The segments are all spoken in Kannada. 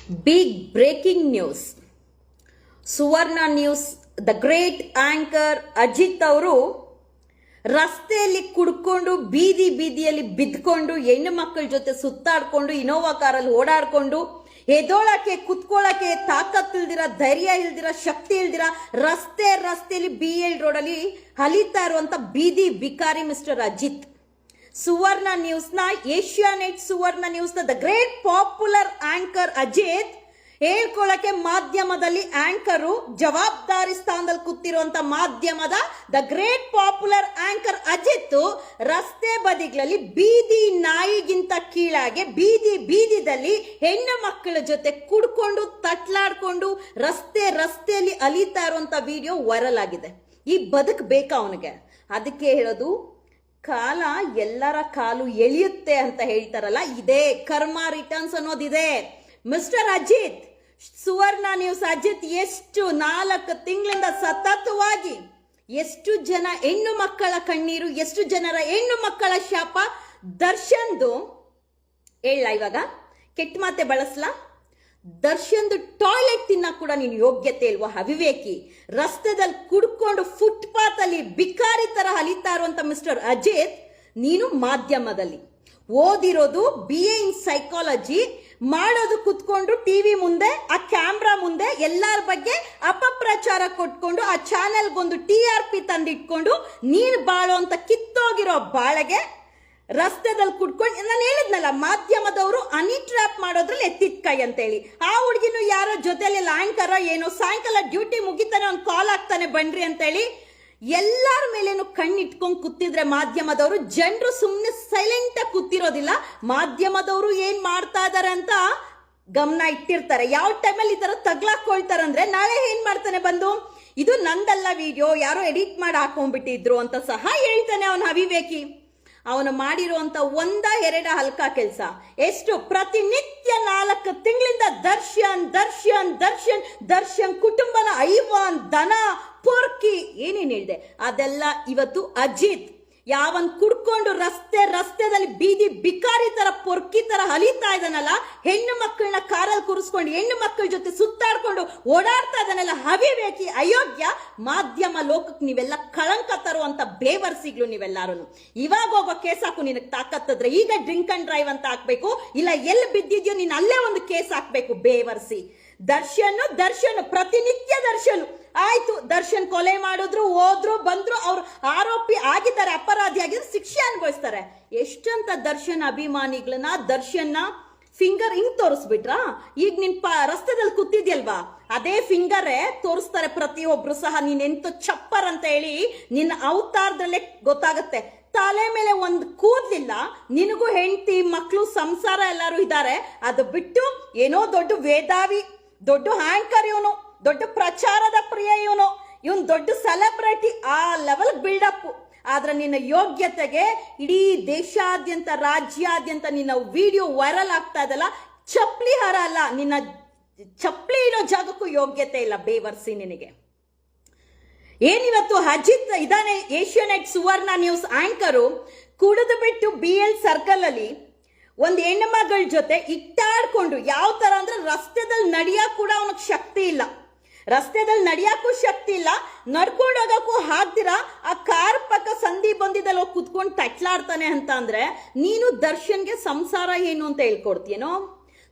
Big breaking news. Suvarna News, the great anchor Ajit ಅವರು ರಸ್ತೆಯಲ್ಲಿ ಕುಡ್ಕೊಂಡು ಬೀದಿಯಲ್ಲಿ ಬಿದ್ಕೊಂಡು ಹೆಣ್ಣು ಮಕ್ಕಳ ಜೊತೆ ಸುತ್ತಾಡ್ಕೊಂಡು ಇನೋವಾ ಕಾರಲ್ಲಿ ಓಡಾಡ್ಕೊಂಡು ಎದೋಳಕ್ಕೆ ಕುತ್ಕೊಳ್ಳಕ್ಕೆ ತಾಕತ್ತಿಲ್ದಿರ, ಧೈರ್ಯ ಇಲ್ದಿರ, ಶಕ್ತಿ ಇಲ್ದಿರ ರಸ್ತೆಯಲ್ಲಿ BL ರೋಡಲ್ಲಿ ಹಲಿತಾ ಇರುವಂತ ಬೀದಿ ಬಿಕಾರಿ ಮಿಸ್ಟರ್ ಅಜಿತ್ ಸುವರ್ಣ ನ್ಯೂಸ್ನ, ಏಷ್ಯಾನೆಟ್ ಸುವರ್ಣ ನ್ಯೂಸ್ನ the great popular anchor Ajit ಹೇಳ್ಕೊಳ್ಳಕ್ಕೆ ಮಾಧ್ಯಮದಲ್ಲಿ ಆಂಕರು ಜವಾಬ್ದಾರಿ ಸ್ಥಾನದಲ್ಲಿ ಕೂತಿರುವಂತ ಮಾಧ್ಯಮದ the great popular anchor Ajit ರಸ್ತೆ ಬದಿಗಳಲ್ಲಿ ಬೀದಿ ನಾಯಿಗಿಂತ ಕೀಳಾಗೆ ಬೀದಿದಲ್ಲಿ ಹೆಣ್ಣು ಮಕ್ಕಳ ಜೊತೆ ಕುಡ್ಕೊಂಡು ತಟ್ಲಾಡ್ಕೊಂಡು ರಸ್ತೆಯಲ್ಲಿ ಅಲಿತಾ ಇರುವಂತ ವಿಡಿಯೋ ವೈರಲ್ ಆಗಿದೆ. ಈ ಬದುಕು ಬೇಕಾ ಅವನಿಗೆ? ಅದಕ್ಕೆ ಹೇಳೋದು, ಕಾಲ ಎಲ್ಲರ ಕಾಲು ಎಳೆಯುತ್ತೆ ಅಂತ ಹೇಳ್ತಾರಲ್ಲ, ಇದೇ ಕರ್ಮ ರಿಟರ್ನ್ಸ್ ಅನ್ನೋದಿದೆ. ಮಿಸ್ಟರ್ ಅಜಿತ್, ಸುವರ್ಣ ನ್ಯೂಸ್ ಅಜಿತ್ ಎಷ್ಟು 4 ತಿಂಗಳಿಂದ ಸತತವಾಗಿ ಎಷ್ಟು ಜನ ಹೆಣ್ಣು ಮಕ್ಕಳ ಕಣ್ಣೀರು, ಎಷ್ಟು ಜನರ ಹೆಣ್ಣು ಮಕ್ಕಳ ಶಾಪ ದರ್ಶನ್ದು ಹೇಳ. ಇವಾಗ ಕೆಟ್ಟ ಮಾತೆ ಬಳಸ್ಲಾ? ದರ್ಶನ್ದು ಟಾಯ್ಲೆಟ್ ತಿನ್ನ ಕೂಡ ನೀನು ಯೋಗ್ಯತೆ ಇಲ್ವಾ ಅವಿವೇಕಿ? ರಸ್ತೆದಲ್ಲಿ ಕುಡ್ಕೊಂಡು ಫುಟ್ಪಾತ್ ಅಲ್ಲಿ ಬಿಕಾರಿ ತರ ಹಲಿತಾ ಇರುವಂತ ಮಿಸ್ಟರ್ ಅಜಿತ್, ನೀನು ಮಾಧ್ಯಮದಲ್ಲಿ ಓದಿರೋದು BA ಇನ್ ಸೈಕಾಲಜಿ, ಮಾಡೋದು ಕುತ್ಕೊಂಡು ಟಿವಿ ಮುಂದೆ ಆ ಕ್ಯಾಮ್ರಾ ಮುಂದೆ ಎಲ್ಲರ ಬಗ್ಗೆ ಅಪಪ್ರಚಾರ ಕೊಟ್ಕೊಂಡು ಆ ಚಾನೆಲ್ಗೊಂದು TRP ತಂದಿಟ್ಕೊಂಡು ನೀನು ಬಾಳೋ ಅಂತ ಕಿತ್ತೋಗಿರೋ ಬಾಳೆಗೆ ರಸ್ತೆದಲ್ಲಿ ಕುಡ್ಕೊಂಡು, ನಾನು ಹೇಳಿದ್ನಲ್ಲ ಮಾಧ್ಯಮದವರು ಅನಿ ಟ್ರ್ಯಾಪ್ ಮಾಡೋದ್ರಲ್ಲಿ ಎತ್ತಿದ ಕೈ ಅಂತೇಳಿ. ಆ ಹುಡುಗಿನೂ ಯಾರೋ ಜೊತೆಲಿ ಆಂಕರ ಏನೋ ಸಾಯಂಕಾಲ ಡ್ಯೂಟಿ ಮುಗಿತಾನೆ ಒಂದು ಕಾಲ್ ಆಗ್ತಾನೆ ಬನ್ರಿ ಅಂತೇಳಿ ಎಲ್ಲರ ಮೇಲೇನು ಕಣ್ಣಿಟ್ಕೊಂಡು ಕೂತಿದ್ರೆ ಮಾಧ್ಯಮದವರು, ಜನರು ಸುಮ್ಮನೆ ಸೈಲೆಂಟ್ ಆಗಿ ಕೂತಿರೋದಿಲ್ಲ. ಮಾಧ್ಯಮದವರು ಏನ್ ಮಾಡ್ತಾ ಇದಾರೆ ಅಂತ ಗಮನ ಇಟ್ಟಿರ್ತಾರೆ. ಯಾವ ಟೈಮಲ್ಲಿ ಈ ತರ ತಗ್ಲಾಕೊಳ್ತಾರಂದ್ರೆ ನಾಳೆ ಏನ್ ಮಾಡ್ತಾನೆ ಬಂದು, ಇದು ನಂದಲ್ಲ ವಿಡಿಯೋ, ಯಾರೋ ಎಡಿಟ್ ಮಾಡಿ ಹಾಕೊಂಡ್ಬಿಟ್ಟಿದ್ರು ಅಂತ ಸಹ ಹೇಳ್ತಾನೆ ಅವನ ಅವಿವೇಕಿ. ಅವನು ಮಾಡಿರುವಂತ 1-2 ಹಲ್ಕ ಕೆಲಸ ಎಷ್ಟು? ಪ್ರತಿನಿತ್ಯ 4 ತಿಂಗಳಿಂದ ದರ್ಶನ್ ಕುಟುಂಬನ ಐವಾನ್, ದನ, ಪೊರ್ಕಿ ಏನೇನ್ ಹೇಳಿದೆ ಅದೆಲ್ಲ ಇವತ್ತು ಅಜಿತ್ ಯಾವನ್ ಕುಡ್ಕೊಂಡು ರಸ್ತೆದಲ್ಲಿ ಬೀದಿ ಬಿಕಾರಿ ತರ ಪೊರ್ಕಿ ತರ ಹಲಿತಾ ಇದ್ದಾನಲ್ಲ, ಹೆಣ್ಣು ಮಕ್ಕಳನ್ನ ಕಾರಲ್ಲಿ ಕೂರಿಸ್ಕೊಂಡು ಹೆಣ್ಣು ಮಕ್ಕಳ ಜೊತೆ ಸುತ್ತಾಡ್ಕೊಂಡು ಓಡಾಡ್ತಾ ಇದ್ದಾನಲ್ಲ, ಅವಿವೇಕಿ, ಅಯೋಗ್ಯ. ಮಾಧ್ಯಮ ಲೋಕಕ್ಕೆ ನೀವೆಲ್ಲ ಕಳಂಕ ತರುವಂತ ಬೇವರ್ಸಿಗಳು ನೀವೆಲ್ಲಾರು. ಇವಾಗ ಹೋಗೋ ಕೇಸ್ ಹಾಕು, ನಿನಗೆ ತಾಕತ್ತಿದ್ರೆ. ಈಗ ಡ್ರಿಂಕ್ ಅಂಡ್ ಡ್ರೈವ್ ಅಂತ ಹಾಕ್ಬೇಕು, ಇಲ್ಲ ಎಲ್ಲಿ ಬಿದ್ದಿದ್ಯೋ ನೀನ್ ಅಲ್ಲೇ ಒಂದು ಕೇಸ್ ಹಾಕ್ಬೇಕು, ಬೇವರ್ಸಿ. ದರ್ಶನ್ ಪ್ರತಿನಿತ್ಯ ದರ್ಶನ್ ಆಯ್ತು, ದರ್ಶನ್ ಕೊಲೆ ಮಾಡಿದ್ರು, ಹೋದ್ರು ಬಂದ್ರು, ಅವ್ರು ಆರೋಪಿ ಆಗಿದ್ದಾರೆ, ಅಪರಾಧಿ ಆಗಿದ್ರೆ ಶಿಕ್ಷೆ ಅನುಭವಿಸ್ತಾರೆ. ಎಷ್ಟಂತ ದರ್ಶನ್ ಅಭಿಮಾನಿಗಳನ್ನ ದರ್ಶನ್ನ ಫಿಂಗರ್ ಹಿಂಗ್ ತೋರಿಸ್ಬಿಟ್ರ. ಈಗ ನಿನ್ ರಸ್ತೆದಲ್ಲಿ ಕೂತಿದ್ಯಲ್ವಾ, ಅದೇ ಫಿಂಗರೇ ತೋರಿಸ್ತಾರೆ ಪ್ರತಿಯೊಬ್ರು ಸಹ. ನೀನ್ ಎಂತ ಚಪ್ಪರ್ ಅಂತ ಹೇಳಿ ನಿನ್ನ ಅವತಾರದಲ್ಲೇ ಗೊತ್ತಾಗತ್ತೆ. ತಲೆ ಮೇಲೆ ಒಂದು ಕೂದ್ಲಿಲ್ಲ, ನಿನಗೂ ಹೆಂಡತಿ ಮಕ್ಕಳು ಸಂಸಾರ ಎಲ್ಲರೂ ಇದ್ದಾರೆ. ಅದು ಬಿಟ್ಟು ಏನೋ ದೊಡ್ಡ ವೇದಾವಿ, ದೊಡ್ಡ ಆಂಕರ್ ಇವನು, ದೊಡ್ಡ ಪ್ರಚಾರದ ಪ್ರಿಯ ಇವನು ದೊಡ್ಡ ಸೆಲೆಬ್ರಿಟಿ, ಆ ಲೆವೆಲ್ ಬಿಲ್ಡಪ್. ಆದ್ರೆ ನಿನ್ನ ಯೋಗ್ಯತೆಗೆ ಇಡೀ ದೇಶಾದ್ಯಂತ ರಾಜ್ಯಾದ್ಯಂತ ನಿನ್ನ ವಿಡಿಯೋ ವೈರಲ್ ಆಗ್ತಾ ಇದಲ್ಲ, ಚಪ್ಲಿ ಹರ ಅಲ್ಲ, ನಿನ್ನ ಚಪ್ಲಿ ಇಡೋ ಜಾಗಕ್ಕೂ ಯೋಗ್ಯತೆ ಇಲ್ಲ, ಬೇವರ್ಸಿ ನಿನಗೆ. ಏನಿವತ್ತು ಅಜಿತ್ ಇದಾನೆ ಏಷ್ಯಾನೆಟ್ ಸುವರ್ಣ ನ್ಯೂಸ್ ಆಂಕರು, ಕುಡಿದು ಬಿಟ್ಟು BL ಸರ್ಕಲ್ ಅಲ್ಲಿ ಒಂದು ಹೆಣ್ಣು ಮಗಳ ಜೊತೆ ಇಟ್ಟಾಡ್ಕೊಂಡು, ಯಾವ ತರ ಅಂದ್ರೆ ರಸ್ತೆದಲ್ಲಿ ನಡಿಯಕ್ ಕೂಡ ಅವನಿಗೆ ಶಕ್ತಿ ಇಲ್ಲ, ರಸ್ತೆದಲ್ಲಿ ನಡಿಯಕ್ಕೂ ಶಕ್ತಿ ಇಲ್ಲ, ನಡ್ಕೊಂಡು ಹೋಗಕ್ಕೂ ಹಾಕ್ದಿರ ಆ ಕಾರ್ ಪಕ್ಕ ಸಂಧಿ ಬಂದಿದ್ದಲ್ಲಿ ಹೋಗಿ ಕುತ್ಕೊಂಡು ತಟ್ಲಾಡ್ತಾನೆ ಅಂತ ಅಂದ್ರೆ, ನೀನು ದರ್ಶನ್ಗೆ ಸಂಸಾರ ಏನು ಅಂತ ಹೇಳ್ಕೊಡ್ತೀಯನೋ?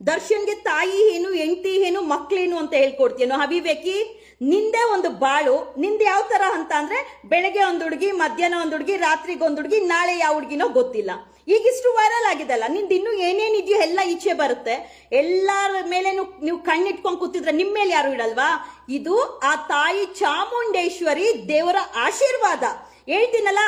ದರ್ಶನ್ಗೆ ತಾಯಿ ಏನು, ಹೆಂಡತಿ ಏನು, ಮಕ್ಳೇನು ಅಂತ ಹೇಳ್ಕೊಡ್ತೀಯನೋ ಅವಿವೇಕಿ? ನಿಂದೆ ಒಂದು ಬಾಳು, ನಿಂದೆ ಯಾವ ತರ ಅಂತ ಅಂದ್ರೆ, ಬೆಳಗ್ಗೆ ಒಂದು ಹುಡುಗಿ, ಮಧ್ಯಾಹ್ನ ಒಂದು ಹುಡುಗಿ, ರಾತ್ರಿಗೆ ಒಂದು ಹುಡುಗಿ, ನಾಳೆ ಯಾವ ಹುಡುಗಿನೋ ಗೊತ್ತಿಲ್ಲ. ಈಗಿಷ್ಟು ವೈರಲ್ ಆಗಿದೆಲ್ಲ, ನಿಂದು ಇನ್ನೂ ಏನೇನಿದೆಯೋ ಎಲ್ಲ ಈಚೆ ಬರುತ್ತೆ. ಎಲ್ಲರ ಮೇಲೆ ನೀವು ಕಣ್ಣಿಟ್ಕೊಂಡು ಕೂತಿದ್ರೆ ನಿಮ್ಮ ಮೇಲೆ ಯಾರು ಇಡಲ್ವಾ? ಇದು ಆ ತಾಯಿ ಚಾಮುಂಡೇಶ್ವರಿ ದೇವರ ಆಶೀರ್ವಾದ. ಹೇಳ್ತೀನಲ್ಲ,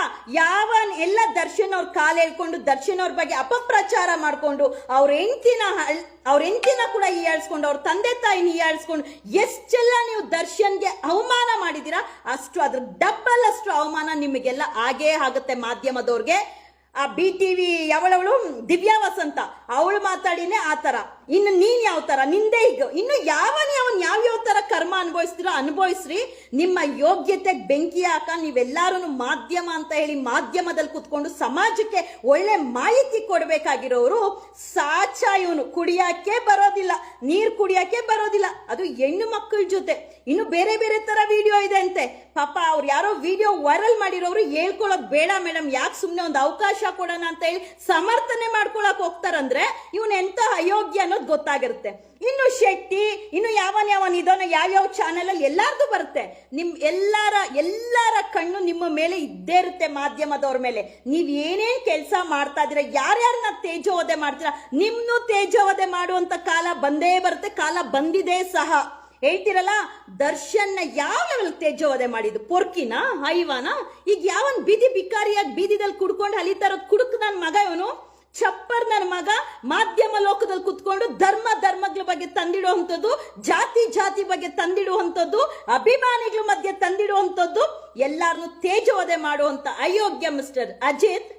ಎಲ್ಲ ದರ್ಶನ್ ಅವ್ರ ಕಾಲು ಹೇಳ್ಕೊಂಡು ದರ್ಶನ್ ಅವ್ರ ಬಗ್ಗೆ ಅಪಪ್ರಚಾರ ಮಾಡ್ಕೊಂಡು ಅವ್ರ ಹೆಂಡತಿನ ಕೂಡ ಹೀಯಾಳಿಸ್ಕೊಂಡು, ಅವ್ರ ತಂದೆ ತಾಯಿನ ಹೀಯಾಳಿಸ್ಕೊಂಡು ಎಷ್ಟೆಲ್ಲ ನೀವು ದರ್ಶನ್ಗೆ ಅವಮಾನ ಮಾಡಿದೀರಾ, ಅದ್ರ ಡಬ್ಬಲ್ ಅಷ್ಟು ಅವಮಾನ ನಿಮಗೆಲ್ಲ ಆಗೇ ಆಗುತ್ತೆ ಮಾಧ್ಯಮದವ್ರಿಗೆ. ಆ BTV ಯಾವಳವಳು ದಿವ್ಯಾ ವಸಂತ, ಅವಳು ಮಾತಾಡಿನೇ ಆ ತರ. ಇನ್ನು ನೀನ್ ಯಾವ ತರ? ನಿಂದೆ ಈಗ ಇನ್ನು ಯಾವನ್ ಯಾವ ತರ ಕರ್ಮ ಅನ್ಭವ ಅನುಭವಿಸ್ತೀರೋ ಅನುಭವಿಸ್ರಿ. ನಿಮ್ಮ ಯೋಗ್ಯತೆಗೆ ಬೆಂಕಿ ಹಾಕ. ನೀವೆಲ್ಲಾರು ಮಾಧ್ಯಮ ಅಂತ ಹೇಳಿ ಮಾಧ್ಯಮದಲ್ಲಿ ಕುತ್ಕೊಂಡು ಸಮಾಜಕ್ಕೆ ಒಳ್ಳೆ ಮಾಹಿತಿ ಕೊಡ್ಬೇಕಾಗಿರೋರು ಸಾಚ. ಇವನು ಕುಡಿಯಕ್ಕೆ ಬರೋದಿಲ್ಲ, ನೀರ್ ಕುಡಿಯಕ್ಕೆ ಬರೋದಿಲ್ಲ, ಅದು ಹೆಣ್ಣು ಮಕ್ಕಳ ಜೊತೆ. ಇನ್ನು ಬೇರೆ ಬೇರೆ ತರ ವಿಡಿಯೋ ಇದೆ ಅಂತೆ. ಪಾಪ ಅವ್ರು ಯಾರೋ ವಿಡಿಯೋ ವೈರಲ್ ಮಾಡಿರೋರು ಹೇಳ್ಕೊಳಕ್ ಬೇಡ ಮೇಡಮ್, ಯಾಕೆ ಸುಮ್ನೆ ಒಂದು ಅವಕಾಶ ಕೊಡೋಣ ಅಂತ ಹೇಳಿ ಸಮರ್ಥನೆ ಮಾಡ್ಕೊಳಕ್ ಹೋಗ್ತಾರಂದ್ರೆ ಇವನ್ ಎಂತ ಅಯೋಗ್ಯ ಅನ್ನೋದು ಗೊತ್ತಾಗಿರುತ್ತೆ. ಇನ್ನು ಶೆಟ್ಟಿ, ಇನ್ನು ಯಾವನ್ ಇದನ್ನ ಯಾವ್ಯಾವ ಚಾನೆಲ್ ಅಲ್ಲಿ ಎಲ್ಲಾರ್ದು ಬರುತ್ತೆ. ನಿಮ್ ಎಲ್ಲಾರ ಕಣ್ಣು ನಿಮ್ಮ ಮೇಲೆ ಇದ್ದೇ ಇರುತ್ತೆ, ಮಾಧ್ಯಮದವ್ರ ಮೇಲೆ. ನೀವ್ ಏನೇನ್ ಕೆಲಸ ಮಾಡ್ತಾ ಇದೀರ, ಯಾರ್ಯಾರನ್ನ ತೇಜೋವಧೆ ಮಾಡ್ತೀರಾ, ನಿಮ್ನು ತೇಜೋವಧೆ ಮಾಡುವಂತ ಕಾಲ ಬಂದೇ ಬರುತ್ತೆ, ಕಾಲ ಬಂದಿದೆ ಸಹ. ಹೇಳ್ತಿರಲ್ಲ, ದರ್ಶನ್ನ ಯಾವ ಲೆವೆಲ್ ತೇಜೋವಧೆ ಮಾಡಿದ್ದು? ಪೊರ್ಕಿನ, ಹೈವಾನ? ಈಗ ಯಾವನ್ ಬೀದಿ ಬಿಕಾರಿಯಾಗಿ ಬೀದಿದಲ್ಲಿ ಕುಡ್ಕೊಂಡು ಹಲಿತಾರ ಕುಡುಕ್ ನನ್ ಮಗ ಇವನು, ಚಪ್ಪರ್ ನನ್ನ ಮಗ. ಮಾಧ್ಯಮ ಲೋಕದಲ್ಲಿ ಕುತ್ಕೊಂಡು ಧರ್ಮಗಳ ಬಗ್ಗೆ ತಂದಿಡುವಂಥದ್ದು, ಜಾತಿ ಬಗ್ಗೆ ತಂದಿಡುವಂಥದ್ದು, ಅಭಿಮಾನಿಗಳ ಮಧ್ಯೆ ತಂದಿಡುವಂಥದ್ದು, ಎಲ್ಲಾರನ್ನು ತೇಜೋವಧೆ ಮಾಡುವಂತ ಅಯೋಗ್ಯ ಮಿಸ್ಟರ್ ಅಜಿತ್.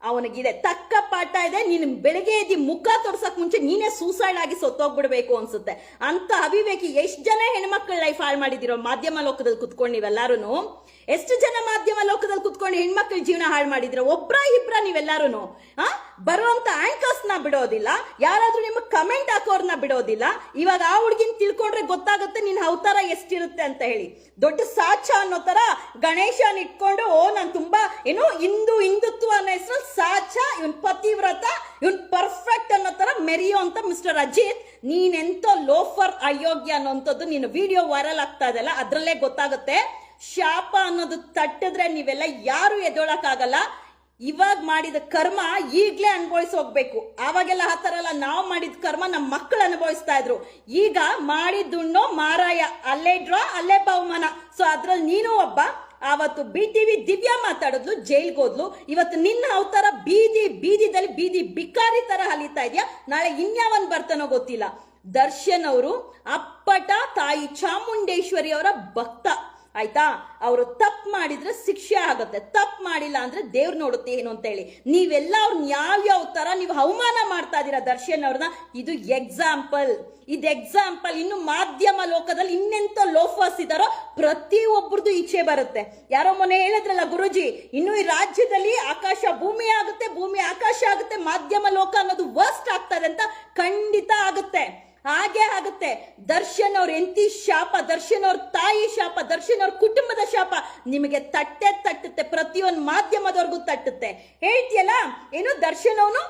ಅವನಿಗಿದೆ ತಕ್ಕ ಪಾಠ ಇದೆ. ನೀನು ಬೆಳಗ್ಗೆ ಎದ್ದು ಮುಖ ತೋರ್ಸಕ್ ಮುಂಚೆ ನೀನೇ ಸೂಸೈಡ್ ಆಗಿ ಸತ್ತೋಗ್ಬಿಡ್ಬೇಕು ಅನ್ಸುತ್ತೆ. ಅಂತ ಅವಿವೇಕಿ. ಎಷ್ಟು ಜನ ಹೆಣ್ಮಕ್ಳ ಲೈಫ್ ಹಾಳು ಮಾಡಿದಿರೋ ಮಾಧ್ಯಮ ಲೋಕದಲ್ಲಿ ಕುತ್ಕೊಂಡು ನೀವೆಲ್ಲಾರು. ಎಷ್ಟು ಜನ ಮಾಧ್ಯಮ ಲೋಕದಲ್ಲಿ ಕುತ್ಕೊಂಡು ಹೆಣ್ಮಕ್ಳ ಜೀವನ ಹಾಳು ಮಾಡಿದಿರೋ? ಇಬ್ರ ನೀವೆಲ್ಲಾರು. ಬರುವಂತ ಆಂಕರ್ಸ್ ನ ಬಿಡೋದಿಲ್ಲ, ಯಾರಾದ್ರೂ ನಿಮ್ಗೆ ಕಮೆಂಟ್ ಹಾಕೋರ್ನ ಬಿಡೋದಿಲ್ಲ. ಇವಾಗ ಆ ಹುಡ್ಗಿನ್ ತಿಳ್ಕೊಂಡ್ರೆ ಗೊತ್ತಾಗುತ್ತೆ ನಿನ್ ಅವತಾರ ಎಷ್ಟಿರುತ್ತೆ ಅಂತ ಹೇಳಿ. ದೊಡ್ಡ ಸಾಚ ಅನ್ನೋ ತರ ಗಣೇಶನ್ ಇಟ್ಕೊಂಡು ನಾನ್ ತುಂಬಾ ಹಿಂದುತ್ವ ಅನ್ನೋ ಹೆಸರು ಸಾಚ, ಇವನ್ ಪತಿವ್ರತ, ಇವನ್ ಪರ್ಫೆಕ್ಟ್ ಅನ್ನೋ ತರ ಮೆರಿಯೋ ಅಂತ ಮಿಸ್ಟರ್ ಅಜಿತ್. ನೀನೆಂತೋ ಲೋಫರ್ ಅಯೋಗ್ಯ ಅನ್ನೋಂಥದ್ದು ನಿನ್ನ ವಿಡಿಯೋ ವೈರಲ್ ಆಗ್ತಾ ಇದೆಲ್ಲ, ಅದ್ರಲ್ಲೇ ಗೊತ್ತಾಗುತ್ತೆ. ಶಾಪ ಅನ್ನೋದು ತಟ್ಟಿದ್ರೆ ನೀವೆಲ್ಲ ಯಾರು ಎದ್ದೊಳಕ್ಕಾಗಲ್ಲ. ಇವಾಗ ಮಾಡಿದ ಕರ್ಮ ಈಗ್ಲೇ ಅನುಭವಿಸಿ ಹೋಗ್ಬೇಕು. ಆವಾಗೆಲ್ಲ ಆ ತರ ಎಲ್ಲ ನಾವು ಮಾಡಿದ ಕರ್ಮ ನಮ್ಮ ಮಕ್ಕಳು ಅನುಭವಿಸ್ತಾ ಇದ್ರು. ಈಗ ಮಾಡಿದ್ದುಣ್ಣೋ ಮಾರಾಯ, ಅಲ್ಲೇ ಡ್ರಾ ಅಲ್ಲೇ ಬಹುಮಾನ. ಸೊ ಅದ್ರಲ್ಲಿ ನೀನು ಒಬ್ಬ. ಆವತ್ತು BTV ದಿವ್ಯಾ ಮಾತಾಡಿದ್ಲು, ಜೈಲ್ಗೆ ಹೋದ್ಲು. ಇವತ್ತು ನಿನ್ನ ಅವತಾರ ಬೀದಿದಲ್ಲಿ ಬೀದಿ ಬಿಕಾರಿ ತರ ಹಲಿತಾ ಇದೆಯಾ. ನಾಳೆ ಇನ್ಯಾವನ್ ಬರ್ತಾನೋ ಗೊತ್ತಿಲ್ಲ. ದರ್ಶನ್ ಅವರು ಅಪ್ಪಟ ತಾಯಿ ಚಾಮುಂಡೇಶ್ವರಿ ಅವರ ಭಕ್ತ, ಆಯ್ತಾ? ಅವರು ತಪ್ಪು ಮಾಡಿದ್ರೆ ಶಿಕ್ಷೆ ಆಗುತ್ತೆ, ತಪ್ಪು ಮಾಡಿಲ್ಲ ಅಂದ್ರೆ ದೇವ್ರು ನೋಡುತ್ತೆ ಏನು ಅಂತ ಹೇಳಿ. ನೀವೆಲ್ಲ ಅವ್ರನ್ನ ಯಾವ್ಯಾವ ತರ ನೀವು ಅವಮಾನ ಮಾಡ್ತಾ ಇದೀರಾ ದರ್ಶನ್ ಅವ್ರನ್ನ. ಇದು ಎಕ್ಸಾಂಪಲ್. ಇನ್ನು ಮಾಧ್ಯಮ ಲೋಕದಲ್ಲಿ ಇನ್ನೆಂತ ಲೋಫರ್ಸ್ ಇದಾರೋ ಪ್ರತಿ ಒಬ್ಬರದು ಈಚೆ ಬರುತ್ತೆ. ಯಾರೋ ಮೊನ್ನೆ ಹೇಳಿದ್ರಲ್ಲ ಗುರುಜಿ, ಇನ್ನು ಈ ರಾಜ್ಯದಲ್ಲಿ ಆಕಾಶ ಭೂಮಿ ಆಗುತ್ತೆ, ಭೂಮಿ ಆಕಾಶ ಆಗುತ್ತೆ, ಮಾಧ್ಯಮ ಲೋಕ ಅನ್ನೋದು ವರ್ಸ್ಟ್ ಆಗ್ತದೆ ಅಂತ. ಖಂಡಿತ ಆಗುತ್ತೆ, ಹಾಗೆ ಆಗುತ್ತೆ. ದರ್ಶನ್ ಅವ್ರ ಎಂತಿ ಶಾಪ, ದರ್ಶನ್ ಅವ್ರ ತಾಯಿ ಶಾಪ, ದರ್ಶನ್ ಅವ್ರ ಕುಟುಂಬದ ಶಾಪ ನಿಮಗೆ ತಟ್ಟುತ್ತೆ. ಪ್ರತಿಯೊಂದು ಮಾಧ್ಯಮದವ್ರಿಗೂ ತಟ್ಟುತ್ತೆ. ಹೇಳ್ತಿಯಲ್ಲ, ಏನು ದರ್ಶನ್ ಅವನು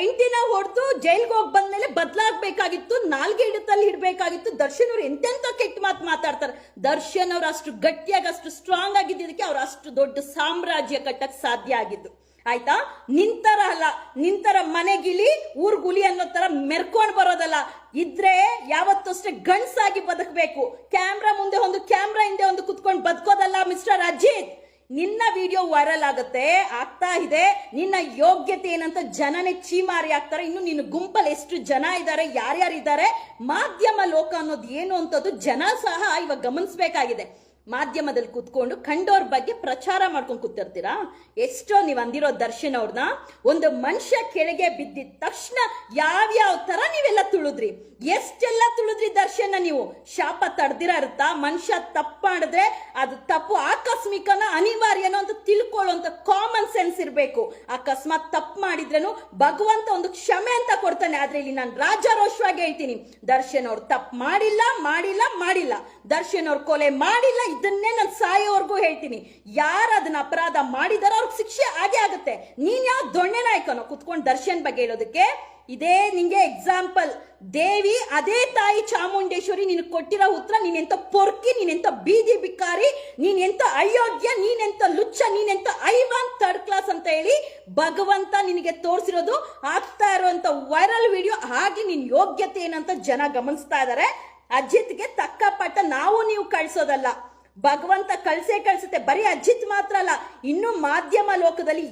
ಎಂಟಿನ ಹೊಡೆದು ಜೈಲ್ಗೆ ಹೋಗಿ ಬಂದ್ಮೇಲೆ ಬದಲಾಗಬೇಕಾಗಿತ್ತು, ನಾಲ್ಗೆ ಹಿಡಿತಲ್ಲಿ ಇಡಬೇಕಾಗಿತ್ತು. ದರ್ಶನ್ ಅವ್ರು ಎಂತೆಂತ ಕೆಟ್ಟ ಮಾತು ಮಾತಾಡ್ತಾರೆ. ದರ್ಶನ್ ಅವ್ರು ಅಷ್ಟು ಗಟ್ಟಿಯಾಗಿ, ಅಷ್ಟು ಸ್ಟ್ರಾಂಗ್ ಆಗಿದ್ದಕ್ಕೆ ಅವ್ರು ಅಷ್ಟು ದೊಡ್ಡ ಸಾಮ್ರಾಜ್ಯ ಕಟ್ಟಕ್ ಸಾಧ್ಯ ಆಗಿದ್ದು, ಆಯ್ತಾ? ನಿಂತರ ಮನೆಗಿಲಿ ಊರ್ಗುಲಿ ಅನ್ನೋ ತರ ಮೆರ್ಕೊಂಡ್ ಬರೋದಲ್ಲ. ಇದ್ರೆ ಯಾವತ್ತೂ ಅಷ್ಟೇ ಗಂಡ್ಸಾಗಿ ಬದುಕಬೇಕು. ಕ್ಯಾಮ್ರಾ ಮುಂದೆ ಒಂದು, ಕ್ಯಾಮ್ರಾ ಹಿಂದೆ ಒಂದು ಕುತ್ಕೊಂಡು ಬದುಕೋದಲ್ಲ ಮಿಸ್ಟರ್ ಅಜಿತ್. ನಿನ್ನ ವಿಡಿಯೋ ವೈರಲ್ ಆಗ್ತಾ ಇದೆ. ನಿನ್ನ ಯೋಗ್ಯತೆ ಏನಂತ ಜನನೇ ಚೀಮಾರಿ ಆಗ್ತಾರೆ. ಇನ್ನು ನಿನ್ನ ಗುಂಪಲ್ಲಿ ಎಷ್ಟು ಜನ ಇದ್ದಾರೆ, ಯಾರ್ಯಾರಿದ್ದಾರೆ, ಮಾಧ್ಯಮ ಲೋಕ ಅನ್ನೋದು ಏನು ಅಂತದ್ದು ಜನ ಸಹ ಇವಾಗ ಗಮನಿಸಬೇಕಾಗಿದೆ. ಮಾಧ್ಯಮದಲ್ಲಿ ಕೂತ್ಕೊಂಡು ಕಂಡೋರ್ ಬಗ್ಗೆ ಪ್ರಚಾರ ಮಾಡ್ಕೊಂಡು ಕೂತಿರ್ತೀರಾ. ಎಷ್ಟೋ ನೀವು ಅಂದಿರೋ ದರ್ಶನ್ ಅವ್ರನ್ನ, ಒಂದು ಮನುಷ್ಯ ಕೆಳಗೆ ಬಿದ್ದಿದ ತಕ್ಷಣ ಯಾವ್ಯಾವ ತರ ನೀವೆಲ್ಲ ತುಳಿದ್ರಿ, ಎಷ್ಟೆಲ್ಲ ತುಳಿದ್ರಿ ದರ್ಶನ. ನೀವು ಶಾಪ ತಡ್ದಿರ ಇರುತ್ತಾ? ಮನುಷ್ಯ ತಪ್ಪು ಮಾಡಿದ್ರೆ ಅದು ತಪ್ಪು ಆಕಸ್ಮಿಕನ ಅನಿವಾರ್ಯನೋ ಅಂತ ತಿಳ್ಕೊಳ್ಳುವಂತ ಕಾಮನ್ ಸೆನ್ಸ್ ಇರ್ಬೇಕು. ಅಕಸ್ಮಾತ್ ತಪ್ಪು ಮಾಡಿದ್ರೇನು ಭಗವಂತ ಒಂದು ಕ್ಷಮೆ ಅಂತ ಕೊಡ್ತಾನೆ. ಆದ್ರೆ ಇಲ್ಲಿ ನಾನು ರಾಜಾರೋಷವಾಗಿ ಹೇಳ್ತೀನಿ, ದರ್ಶನ್ ಅವ್ರು ತಪ್ಪು ಮಾಡಿಲ್ಲ. ದರ್ಶನ್ ಅವ್ರ ಕೊಲೆ ಮಾಡಿಲ್ಲ. ಇದನ್ನೇ ನಾನು ಸಾಯೋವರೆಗೂ ಹೇಳ್ತೀನಿ. ಯಾರು ಅದನ್ನ ಅಪರಾಧ ಮಾಡಿದಾರೋ ಅವ್ರಿಗೆ ಶಿಕ್ಷೆ ಆಗೇ ಆಗುತ್ತೆ. ನೀನ್ ಯಾವ ದೊಣ್ಣೆ ನಾಯಕನೋ ಕುತ್ಕೊಂಡು ದರ್ಶನ್ ಬಗ್ಗೆ ಹೇಳೋದಕ್ಕೆ? ಇದೇ ನಿಂಗೆ ಎಕ್ಸಾಂಪಲ್. ದೇವಿ, ಅದೇ ತಾಯಿ ಚಾಮುಂಡೇಶ್ವರಿ ನಿನಗೆ ಕೊಟ್ಟಿರೋ ಉತ್ತರ. ನೀನೆಂತ ಪೊರ್ಕಿ, ನೀನೆಂತ ಬೀದಿ ಬಿಕಾರಿ, ನೀನೆಂತ ಅಯೋಗ್ಯ, ನೀನೆಂತ ಲುಚ್ಚ, ನೀನೆಂತ ಐವಾನ್ ಥರ್ಡ್ ಕ್ಲಾಸ್ ಅಂತ ಹೇಳಿ ಭಗವಂತ ನಿನಗೆ ತೋರಿಸಿರೋದು ಆಗ್ತಾ ಇರುವಂತ ವೈರಲ್ ವಿಡಿಯೋ. ಹಾಗೆ ನಿನ್ ಯೋಗ್ಯತೆ ಏನಂತ ಜನ ಗಮನಿಸ್ತಾ ಇದಾರೆ. ಅಜಿತ್ಗೆ ತಕ್ಕ ಪಾಠ ನಾವು ನೀವು ಕಳ್ಸೋದಲ್ಲ, ಭಗವಂತ ಕಳ್ಸುತ್ತೆ. ಬರೀ ಅಜಿತ್ ಮಾತ್ರ ಅಲ್ಲ, ಇನ್ನು ಮಾಧ್ಯಮ ಲೋಕದಲ್ಲಿ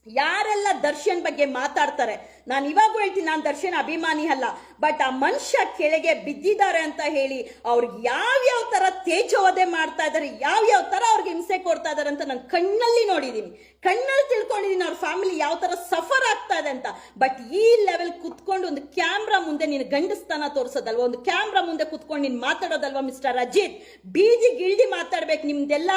ಯಾರೆಲ್ಲ ದರ್ಶನ್ ಬಗ್ಗೆ ಮಾತಾಡ್ತಾರೆ, ನಾನು ಇವಾಗೂ ಹೇಳ್ತೀನಿ, ನಾನು ದರ್ಶನ್ ಅಭಿಮಾನಿ ಅಲ್ಲ, ಬಟ್ ಆ ಮನುಷ್ಯ ಕೆಳಗೆ ಬಿದ್ದಿದ್ದಾರೆ ಅಂತ ಹೇಳಿ ಅವ್ರಿಗೆ ಯಾವ್ಯಾವ ತರ ತೇಜೋವಧೆ ಮಾಡ್ತಾ ಇದ್ದಾರೆ, ಯಾವ್ಯಾವ ತರ ಅವ್ರಿಗೆ ಹಿಂಸೆ ಕೊಡ್ತಾ ಇದಾರೆ ಅಂತ ನಾನು ಕಣ್ಣಲ್ಲಿ ನೋಡಿದೀನಿ, ಕಣ್ಣಲ್ಲಿ ತಿಳ್ಕೊಂಡಿದೀನಿ ಅವ್ರ ಫ್ಯಾಮಿಲಿ ಯಾವ ತರ ಸಫರ್ ಆಗ್ತಾ ಇದೆ ಅಂತ. ಬಟ್ ಈ ಲೆವೆಲ್ ಕುತ್ಕೊಂಡು ಒಂದು ಕ್ಯಾಮ್ರಾ ಮುಂದೆ ನೀನು ಗಂಡಸ್ತಾನ ತೋರಿಸೋದಲ್ವಾ, ಒಂದು ಕ್ಯಾಮ್ರಾ ಮುಂದೆ ಕುತ್ಕೊಂಡು ನೀನು ಮಾತಾಡೋದಲ್ವಾ ಮಿಸ್ಟರ್ ಅಜಿತ್? ಬೀದಿ ಗಿಳ್ದಿ ಮಾತಾಡ್ಬೇಕು. ನಿಮ್ದೆಲ್ಲ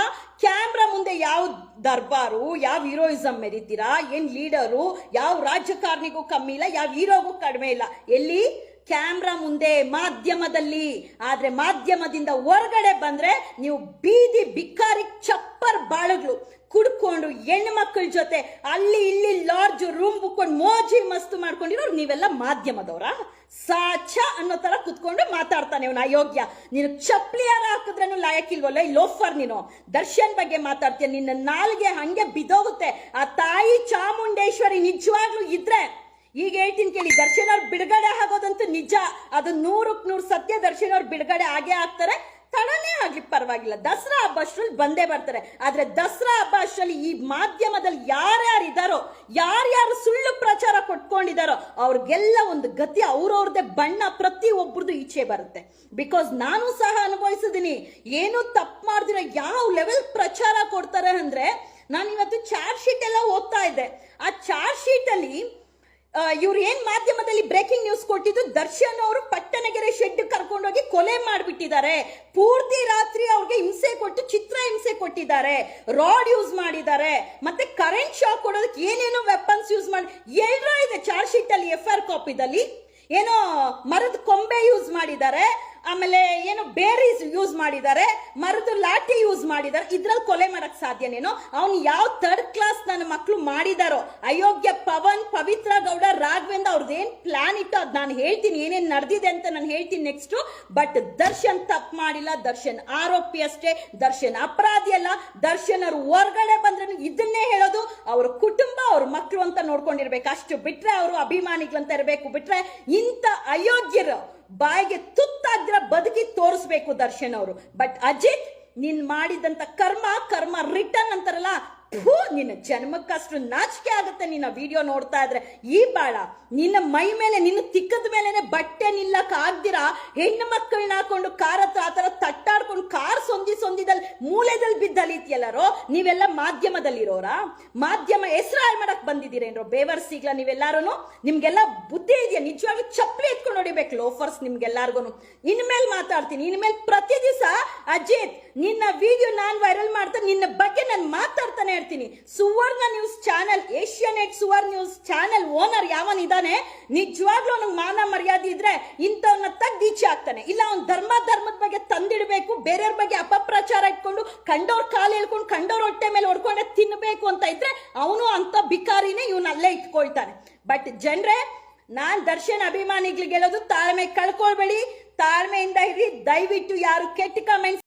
ಕ್ಯಾಮ್ರಾ ಮುಂದೆ ಯಾವ ದರ್ಬಾರು, ಯಾವ ಹೀರೋಯಿಸಮ್ ಮೆರಿತೀರಾ, ಏನ್ ಲೀಡರು, ಯಾವ ರಾಜಕಾರಣಿಗೂ ಕಮ್ಮಿ ಇಲ್ಲ, ಯಾವ ಹೀರೋಗೂ ಕಡಿಮೆ ಇಲ್ಲ. ಎಲ್ಲಿ? ಕ್ಯಾಮ್ರಾ ಮುಂದೆ, ಮಾಧ್ಯಮದಲ್ಲಿ. ಆದ್ರೆ ಮಾಧ್ಯಮದಿಂದ ಹೊರಗಡೆ ಬಂದ್ರೆ ನೀವು ಬೀದಿ ಬಿಕ್ಕಾರಿ ಚಪ್ಪರ್ ಬಾಳುಗಳು ಕುಡ್ಕೊಂಡು ಹೆಣ್ಣು ಮಕ್ಕಳ ಜೊತೆ ಅಲ್ಲಿ ಇಲ್ಲಿ ಲಾಡ್ಜ್ ರೂಮ್ ಬುಕ್ಕೊಂಡು ಮೋಜಿ ಮಸ್ತು ಮಾಡ್ಕೊಂಡಿರೋರು ನೀವೆಲ್ಲ ಮಾಧ್ಯಮದವರ? ಸಾಚ ಅನ್ನೋ ತರ ಕುತ್ಕೊಂಡು ಮಾತಾಡ್ತಾನೆ ಇವನು ಅಯೋಗ್ಯ. ನೀನು ಚಪ್ಲಿಯಾರ ಹಾಕಿದ್ರೇನು ಲಾಯಕ್ಕಿಲ್ವಲ್ಲ, ಈ ಲೋಫರ್. ನೀನು ದರ್ಶನ್ ಬಗ್ಗೆ ಮಾತಾಡ್ತೀಯ, ನಿನ್ನ ನಾಲ್ಗೆ ಹಂಗೆ ಬಿದೋಗುತ್ತೆ. ಆ ತಾಯಿ ಚಾಮುಂಡೇಶ್ವರಿ ನಿಜವಾಗ್ಲೂ ಇದ್ರೆ, ಈಗ ಹೇಳ್ತೀನಿ ಕೇಳಿ, ದರ್ಶನ್ ಅವ್ರು ಬಿಡುಗಡೆ ಆಗೋದಂತೂ ನಿಜ, ಅದು 100% ಸತ್ಯ. ದರ್ಶನ್ ಅವ್ರು ಬಿಡುಗಡೆ ಆಗೇ ಆಗ್ತಾರೆ, ತಡನೇ ಆಗ್ಲಿ ಪರವಾಗಿಲ್ಲ, ದಸರಾ ಹಬ್ಬ ಅಷ್ಟ್ರಲ್ಲಿ ಬಂದೇ ಬರ್ತಾರೆ. ಆದ್ರೆ ದಸರಾ ಹಬ್ಬ ಅಷ್ಟರಲ್ಲಿ ಈ ಮಾಧ್ಯಮದಲ್ಲಿ ಯಾರ್ಯಾರು ಇದಾರೋ, ಯಾರ್ಯಾರು ಸುಳ್ಳು ಪ್ರಚಾರ ಕೊಟ್ಕೊಂಡಿದಾರೋ ಅವ್ರಿಗೆಲ್ಲ ಒಂದು ಗತಿ, ಅವ್ರವ್ರದೇ ಬಣ್ಣ ಪ್ರತಿ ಒಬ್ಬರದು ಈಚೆ ಬರುತ್ತೆ. ಬಿಕಾಸ್ ನಾನು ಸಹ ಅನುಭವಿಸಿದೀನಿ. ಏನು ತಪ್ಪು ಮಾಡಿದಿರ ಯಾವ ಲೆವೆಲ್ ಪ್ರಚಾರ ಕೊಡ್ತಾರೆ ಅಂದ್ರೆ, ನಾನು ಇವತ್ತು ಚಾರ್ಜ್ ಶೀಟ್ ಎಲ್ಲ ಓದ್ತಾ ಇದ್ದೆ. ಆ ಚಾರ್ಜ್ ಶೀಟ್ ಅಲ್ಲಿ ಇವ್ರು ಏನ್ ಮಾಧ್ಯಮದಲ್ಲಿ ಬ್ರೇಕಿಂಗ್ ನ್ಯೂಸ್ ಕೊಟ್ಟಿದ್ದು, ದರ್ಶನ್ ಅವರು ಪಟ್ಟಣಗೆರೆ ಶೆಡ್ ಕರ್ಕೊಂಡೋಗಿ ಕೊಲೆ ಮಾಡಿಬಿಟ್ಟಿದ್ದಾರೆ, ಪೂರ್ತಿ ರಾತ್ರಿ ಅವ್ರಿಗೆ ಹಿಂಸೆ ಕೊಟ್ಟು ಚಿತ್ರ ಹಿಂಸೆ ಕೊಟ್ಟಿದ್ದಾರೆ, ರಾಡ್ ಯೂಸ್ ಮಾಡಿದ್ದಾರೆ, ಮತ್ತೆ ಕರೆಂಟ್ ಶಾಕ್ ಕೊಡೋದಕ್ಕೆ ಏನೇನೋ ವೆಪನ್ಸ್ ಯೂಸ್ ಮಾಡಿ ಎಲ್ಲರೂ ಇದೆ ಚಾರ್ಜ್ ಶೀಟ್ ಅಲ್ಲಿ. FIR ಕಾಪಿದಲ್ಲಿ ಏನೋ ಮರದ ಕೊಂಬೆ ಯೂಸ್ ಮಾಡಿದ್ದಾರೆ, ಆಮೇಲೆ ಏನು ಬೇರೀಸ್ ಯೂಸ್ ಮಾಡಿದ್ದಾರೆ, ಮರದ ಲಾಠಿ ಯೂಸ್ ಮಾಡಿದ್ದಾರೆ. ಇದ್ರಲ್ಲಿ ಕೊಲೆ ಮಾಡಕ್ ಸಾಧ್ಯನೇನೋ? ಅವ್ನು ಯಾವ ಥರ್ಡ್ ಕ್ಲಾಸ್ ನನ್ನ ಮಕ್ಕಳು ಮಾಡಿದಾರೋ, ಅಯೋಗ್ಯ ಪವನ್, ಪವಿತ್ರ ಗೌಡ, ರಾಘವೇಂದ್ರ ಅವ್ರದ್ದೇನ್ ಪ್ಲಾನ್ ಇತ್ತು ಅದ್ ನಾನು ಹೇಳ್ತೀನಿ, ಏನೇನ್ ನಡೆದಿದೆ ಅಂತ ನಾನು ಹೇಳ್ತೀನಿ ನೆಕ್ಸ್ಟ್. ಬಟ್ ದರ್ಶನ್ ತಪ್ಪು ಮಾಡಿಲ್ಲ, ದರ್ಶನ್ ಆರೋಪಿ ಅಷ್ಟೇ, ದರ್ಶನ್ ಅಪರಾಧಿ ಅಲ್ಲ. ದರ್ಶನ್ ಅವರು ಹೊರಗಡೆ ಬಂದ್ರೆ ಇದನ್ನೇ ಹೇಳೋದು, ಅವ್ರ ಕುಟುಂಬ ಅವ್ರ ಮಕ್ಕಳು ಅಂತ ನೋಡ್ಕೊಂಡಿರ್ಬೇಕು, ಅಷ್ಟು ಬಿಟ್ರೆ ಅವರು ಅಭಿಮಾನಿಗಳಂತ ಇರಬೇಕು. ಬಿಟ್ರೆ ಇಂಥ ಅಯೋಗ್ಯರು ಬಾಯಿಗೆ ತುತ್ತಾದ್ರ ಬದುಕಿ ತೋರಿಸ್ಬೇಕು ದರ್ಶನ್ ಅವರು. ಬಟ್ ಅಜಿತ್, ನೀನ್ ಮಾಡಿದಂತ ಕರ್ಮ ರಿಟರ್ನ್ ಅಂತಾರಲ್ಲ, ನಿನ್ನ ಜನ್ಮಕ್ಕಷ್ಟು ನಾಚಿಕೆ ಆಗುತ್ತೆ ನಿನ್ನ ವಿಡಿಯೋ ನೋಡ್ತಾ ಇದ್ರೆ. ಈ ಬಾಳ ನಿನ್ನ ಮೈ ಮೇಲೆ, ನಿನ್ನ ತಿಕ್ಕದ ಮೇಲೆನೆ ಬಟ್ಟೆ ನಿಲ್ಲಕ್ ಆಗ್ದಿರಾ ಹೆಣ್ಣು ಮಕ್ಕಳನ್ನ ಹಾಕೊಂಡು ಕಾರ್ ಹತ್ರ ಆತರ ತಟ್ಟಾಡ್ಕೊಂಡು ಕಾರ್ ಸೊಂದಿದಲ್ಲಿ ಮೂಲೆದಲ್ಲಿ ಬಿದ್ದಲಿತಿಯಲ್ಲರೋ ನೀವೆಲ್ಲ ಮಾಧ್ಯಮದಲ್ಲಿರೋರ? ಮಾಧ್ಯಮ ಹೆಸರು ಹಾಳು ಮಾಡಕ್ ಬಂದಿದ್ದೀರೇನ್ರೋ ಬೇವರ್ಸಿಗ್ಲ ನೀವೆಲ್ಲಾರು? ನಿಮ್ಗೆಲ್ಲ ಬುದ್ಧಿ ಇದೆಯಾ? ನಿಜವಾಗ್ಲೂ ಚಪ್ಪಲಿ ಎತ್ಕೊಂಡು ಹೊಡಿಬೇಕು ಲೋಫರ್ಸ್ ನಿಮ್ಗೆಲ್ಲಾರ್ಗು. ಇನ್ಮೇಲೆ ಮಾತಾಡ್ತೀನಿ, ಇನ್ಮೇಲೆ ಪ್ರತಿ ದಿವಸ ಅಜಿತ್ ನಿನ್ನ ವಿಡಿಯೋ ನಾನ್ ವೈರಲ್ ಮಾಡ್ತಾ ನಿನ್ನ ಬಗ್ಗೆ ನಾನು ಮಾತಾಡ್ತಾನೆ ಇರ್ತೀನಿ. ಸುವರ್ಣ ನ್ಯೂಸ್ ಚಾನೆಲ್, ಏಷ್ಯಾನೆಟ್ ಸುವರ್ಣ ನ್ಯೂಸ್ ಚಾನೆಲ್ ಓನರ್ ಯಾವನಿದಾನೆ, ನಿಜವಾಗ್ಲೂ ಅವ್ನಿಗೆ ಮಾನ ಮರ್ಯಾದೆ ಇದ್ರೆ ಇಂಥವನ್ನ ತೆಗ್ದೀಚೆ ಆಗ್ತಾನೆ. ಇಲ್ಲ ಅವ್ನ ಧರ್ಮದ ಬಗ್ಗೆ ತಂದಿಡ್ಬೇಕು, ಬೇರೆಯವ್ರ ಬಗ್ಗೆ ಅಪಪ್ರಚಾರ ಇಟ್ಕೊಂಡು ಕಂಡವ್ರ ಕಾಲು ಹೇಳ್ಕೊಂಡು ಕಂಡವ್ರ ಹೊಟ್ಟೆ ಮೇಲೆ ಹೊಡ್ಕೊಂಡೆ ತಿನ್ಬೇಕು ಅಂತ ಇದ್ರೆ ಅವನು ಅಂತ ಬಿಕಾರಿನೇ ಇವನ್ ಅಲ್ಲೇ ಇಟ್ಕೊಳ್ತಾನೆ. ಬಟ್ ಜನರೇ, ನಾನ್ ದರ್ಶನ್ ಅಭಿಮಾನಿಗಳಿಗೆ ಹೇಳೋದು, ತಾಳ್ಮೆ ಕಳ್ಕೊಳ್ಬೇಡಿ, ತಾಳ್ಮೆಯಿಂದ ಇರಿ. ದಯವಿಟ್ಟು ಯಾರು ಕೆಟ್ಟ ಕಮೆಂಟ್ಸ್